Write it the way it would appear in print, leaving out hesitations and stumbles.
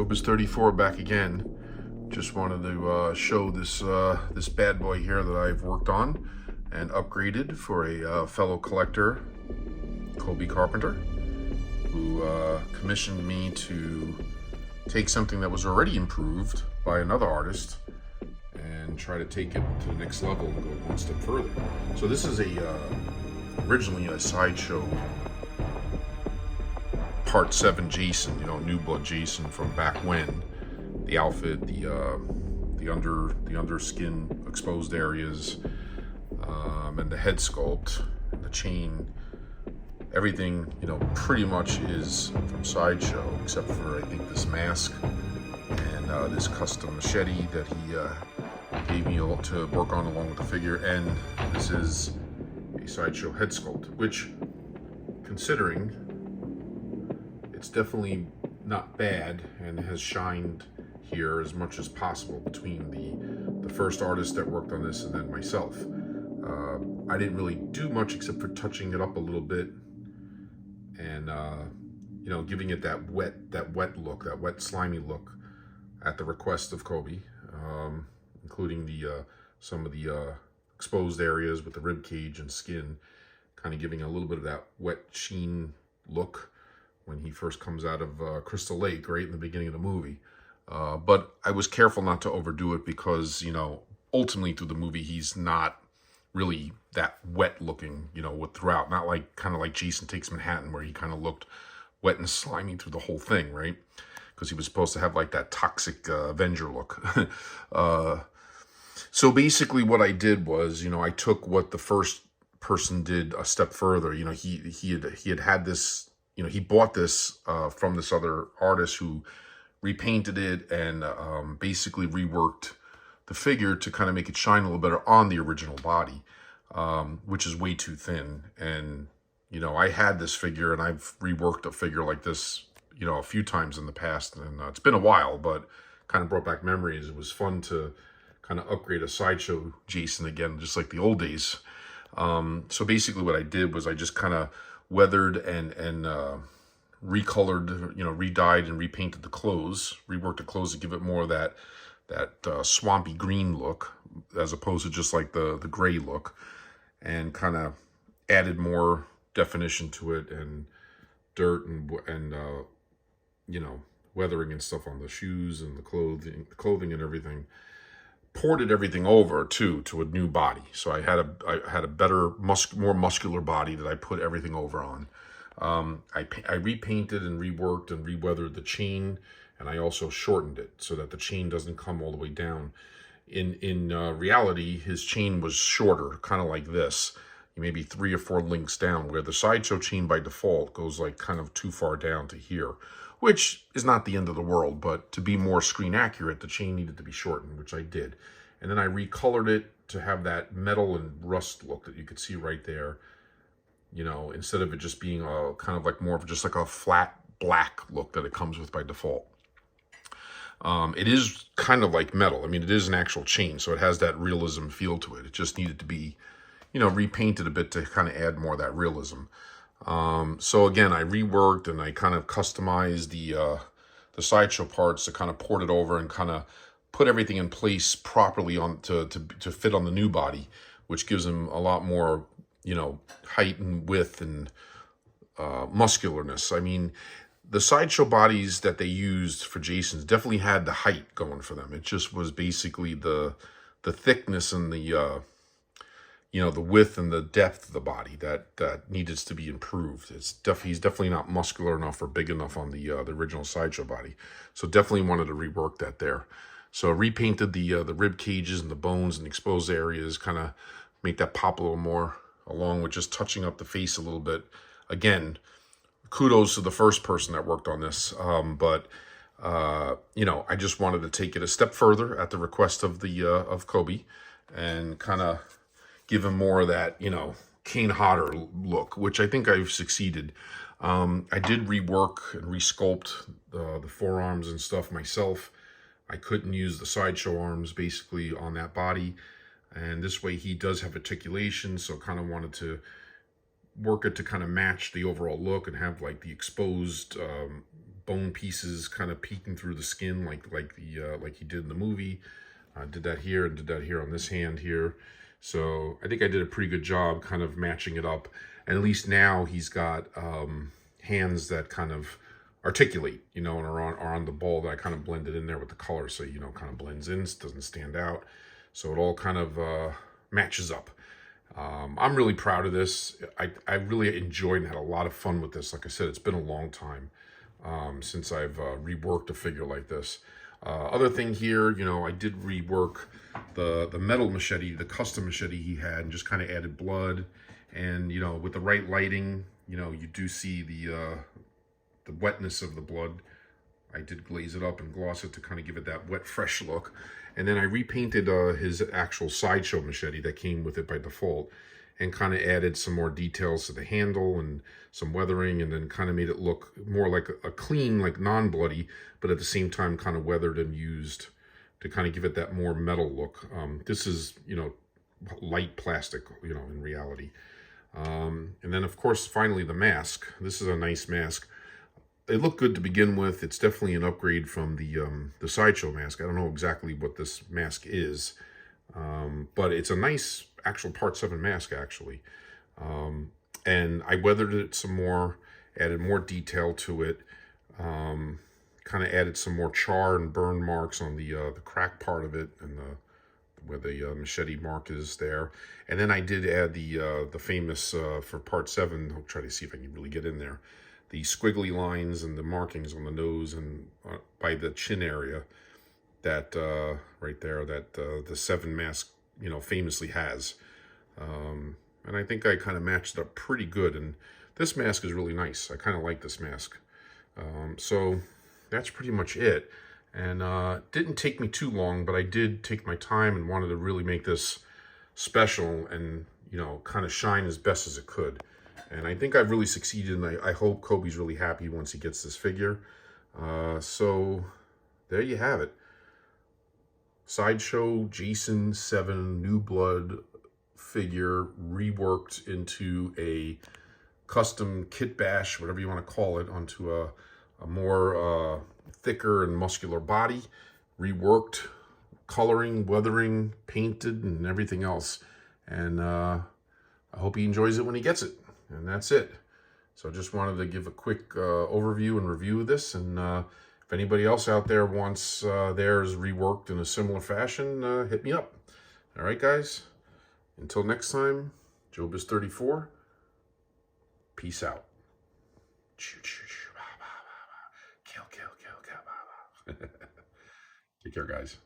Joebizz34 back again. Just wanted to show this this bad boy here that I've worked on and upgraded for a fellow collector, Kobe Carpenter, who commissioned me to take something that was already improved by another artist and try to take it to the next level and go one step further. So this is originally a Sideshow Part 7 Jason, New Blood Jason from back when. The outfit, the under skin exposed areas, and the head sculpt, and the chain, everything, pretty much is from Sideshow, except for I think this mask and this custom machete that he gave me to work on along with the figure, and this is a Sideshow head sculpt, which, considering it's definitely not bad and has shined here as much as possible between the first artist that worked on this and then myself. I didn't really do much except for touching it up a little bit and giving it that wet look, that wet slimy look at the request of Kobe, including the some of the exposed areas with the rib cage and skin, kind of giving a little bit of that wet sheen look when he first comes out of Crystal Lake, right in the beginning of the movie. But I was careful not to overdo it because, ultimately through the movie, he's not really that wet looking, throughout. Not like, kind of like Jason Takes Manhattan, where he kind of looked wet and slimy through the whole thing, right? Because he was supposed to have like that toxic Avenger look. So basically what I did was, I took what the first person did a step further. He had this, he bought this from this other artist who repainted it and basically reworked the figure to kind of make it shine a little better on the original body, which is way too thin. And, I had this figure and I've reworked a figure like this, a few times in the past, and it's been a while, but kind of brought back memories. It was fun to kind of upgrade a Sideshow Jason again, just like the old days. So basically what I did was I just kind of weathered and recolored, re-dyed and repainted the clothes, reworked the clothes to give it more of that swampy green look, as opposed to just like the gray look, and kind of added more definition to it, and dirt and weathering and stuff on the shoes and the clothing and everything. Ported everything over too to a new body. So I had a better, more muscular body that I put everything over on. I repainted and reworked and reweathered the chain, and I also shortened it so that the chain doesn't come all the way down. In reality, his chain was shorter, kind of like this, maybe 3 or 4 links down, where the Sideshow chain by default goes like kind of too far down to here, which is not the end of the world, but to be more screen accurate, the chain needed to be shortened, which I did. And then I recolored it to have that metal and rust look that you could see right there, instead of it just being a kind of like more of just like a flat black look that it comes with by default. It is kind of like metal. I mean, it is an actual chain, so it has that realism feel to it. It just needed to be, repainted a bit to kind of add more of that realism. So again, I reworked and I kind of customized the Sideshow parts to kind of port it over and kind of put everything in place properly on to fit on the new body, which gives him a lot more, height and width and muscularness. I mean, the Sideshow bodies that they used for Jason's definitely had the height going for them. It just was basically the thickness and the the width and the depth of the body that needed to be improved. He's definitely not muscular enough or big enough on the original Sideshow body. So definitely wanted to rework that there. So repainted the rib cages and the bones and the exposed areas, kind of make that pop a little more, along with just touching up the face a little bit. Again, kudos to the first person that worked on this, but I just wanted to take it a step further at the request of of Kobe, and kind of give him more of that, Kane Hodder look, which I think I've succeeded. I did rework and resculpt the forearms and stuff myself. I couldn't use the Sideshow arms basically on that body, and this way he does have articulation, so kind of wanted to work it to kind of match the overall look and have like the exposed bone pieces kind of peeking through the skin like he did in the movie. Did that here and did that here on this hand here. So I think I did a pretty good job kind of matching it up. And at least now he's got hands that kind of articulate, you know, and are on the ball that I kind of blended in there with the color. So, you know, kind of blends in, doesn't stand out. So it all kind of matches up. I'm really proud of this. I really enjoyed and had a lot of fun with this. Like I said, it's been a long time since I've reworked a figure like this. Other thing here, you know, I did rework the metal machete, the custom machete he had, and just kind of added blood. And, you know, with the right lighting, you know, you do see the wetness of the blood. I did glaze it up and gloss it to kind of give it that wet, fresh look. And then I repainted his actual Sideshow machete that came with it by default, and kind of added some more details to the handle and some weathering, and then kind of made it look more like a clean, like non-bloody, but at the same time kind of weathered and used to kind of give it that more metal look. This is, you know, light plastic, you know, in reality. And then, of course, finally the mask. This is a nice mask. It looked good to begin with. It's definitely an upgrade from the Sideshow mask. I don't know exactly what this mask is, but it's a nice actual Part 7 mask, actually. And I weathered it some more, added more detail to it, kind of added some more char and burn marks on the crack part of it, and where the machete mark is there. And then I did add the famous, for Part 7, I'll try to see if I can really get in there, the squiggly lines and the markings on the nose and by the chin area, that right there, that the 7 mask, you know, famously has. And I think I kind of matched it up pretty good. And this mask is really nice. I kind of like this mask. So that's pretty much it. And it didn't take me too long, but I did take my time and wanted to really make this special and, you know, kind of shine as best as it could. And I think I've really succeeded, and I hope Kobe's really happy once he gets this figure. So there you have it. Sideshow Jason 7 New Blood figure reworked into a custom kit bash, whatever you want to call it, onto a more thicker and muscular body. Reworked, coloring, weathering, painted, and everything else. And I hope he enjoys it when he gets it. And that's it. So just wanted to give a quick overview and review of this. And if anybody else out there wants theirs reworked in a similar fashion, hit me up. All right, guys. Until next time, Joebizz34. Peace out. Kill, kill, kill, kill. Take care, guys.